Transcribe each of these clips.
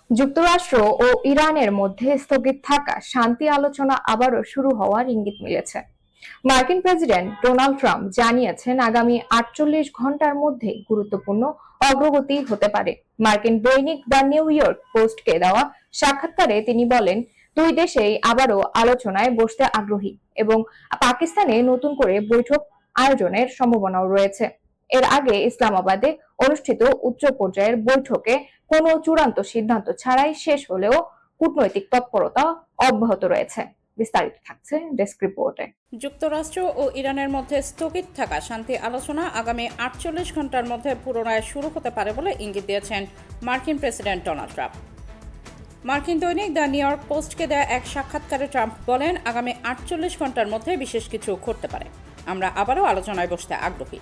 যুক্তরাষ্ট্র ও ইরানের মধ্যে স্থগিত থাকা শান্তি আলোচনা আবারও শুরু হওয়ার ইঙ্গিত মিলেছে। মার্কিন প্রেসিডেন্ট ডোনাল্ড ট্রাম্প জানিয়েছেন আগামী ৪৮ ঘন্টার মধ্যে গুরুত্বপূর্ণ অগ্রগতি হতে পারে। মার্কিন দৈনিক দ্য নিউ ইয়র্ক পোস্টকে দেওয়া সাক্ষাৎকারে তিনি বলেন, দুই দেশেই আবারও আলোচনায় বসতে আগ্রহী এবং পাকিস্তানে নতুন করে বৈঠক আয়োজনের সম্ভাবনাও রয়েছে। এর আগে ইসলামাবাদে অনুষ্ঠিত উচ্চ পর্যায়ের বৈঠকে কোনো চূড়ান্ত সিদ্ধান্ত ছাড়াই শেষ হলেও কূটনৈতিক তৎপরতা অব্যাহত রয়েছে। বিস্তারিত থাকছে ডেস্ক রিপোর্টে। যুক্তরাষ্ট্র ও ইরানের মধ্যে স্থগিত থাকা শান্তি আলোচনা আগামী ৪৮ ঘন্টার মধ্যে পুনরায় শুরু হতে পারে বলে ইঙ্গিত দিয়েছেন মার্কিন প্রেসিডেন্ট ডোনাল্ড ট্রাম্প। মার্কিন দৈনিক দ্য নিউ ইয়র্ক পোস্টকে দেয়া এক সাক্ষাৎকারে ট্রাম্প বলেন, আগামী ৪৮ ঘন্টার মধ্যে বিশেষ কিছু ঘটতে পারে। আমরা আবারও আলোচনায় বসতে আগ্রহী।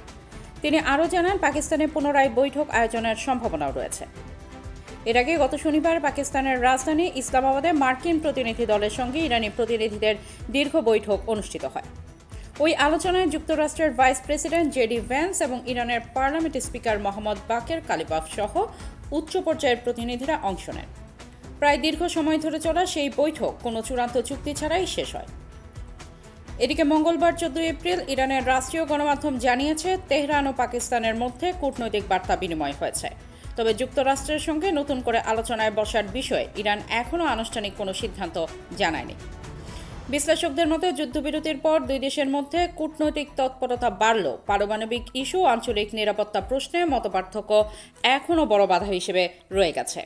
তিনি আরও জানান, পাকিস্তানে পুনরায় বৈঠক আয়োজনের সম্ভাবনাও রয়েছে। এর আগে গত শনিবার পাকিস্তানের রাজধানী ইসলামাবাদে মার্কিন প্রতিনিধি দলের সঙ্গে ইরানি প্রতিনিধিদের দীর্ঘ বৈঠক অনুষ্ঠিত হয়। ওই আলোচনায় যুক্তরাষ্ট্রের ভাইস প্রেসিডেন্ট জেডি ভ্যান্স এবং ইরানের পার্লামেন্ট স্পিকার মোহাম্মদ বাকের কালিবাফ সহ উচ্চ পর্যায়ের প্রতিনিধিরা অংশ নেন। প্রায় দীর্ঘ সময় ধরে চলা সেই বৈঠক কোনো চূড়ান্ত চুক্তি ছাড়াই শেষ হয়। এদিকে মঙ্গলবার ১৪ এপ্রিল ইরানের রাষ্ট্রীয় গণমাধ্যম জানিয়েছে, তেহরান ও পাকিস্তানের মধ্যে কূটনৈতিক বার্তা বিনিময় হয়েছে। তবে যুক্তরাষ্ট্রের সঙ্গে নতুন করে আলোচনায় বসার বিষয়ে ইরান এখনও আনুষ্ঠানিক কোনো সিদ্ধান্ত জানায়নি। বিশ্লেষকদের মতে, যুদ্ধবিরতির পর দুই দেশের মধ্যে কূটনৈতিক তৎপরতা বাড়লেও পারমাণবিক ইস্যু, আঞ্চলিক নিরাপত্তা প্রশ্নে মতপার্থক্য এখনও বড় বাধা হিসেবে রয়ে গেছে।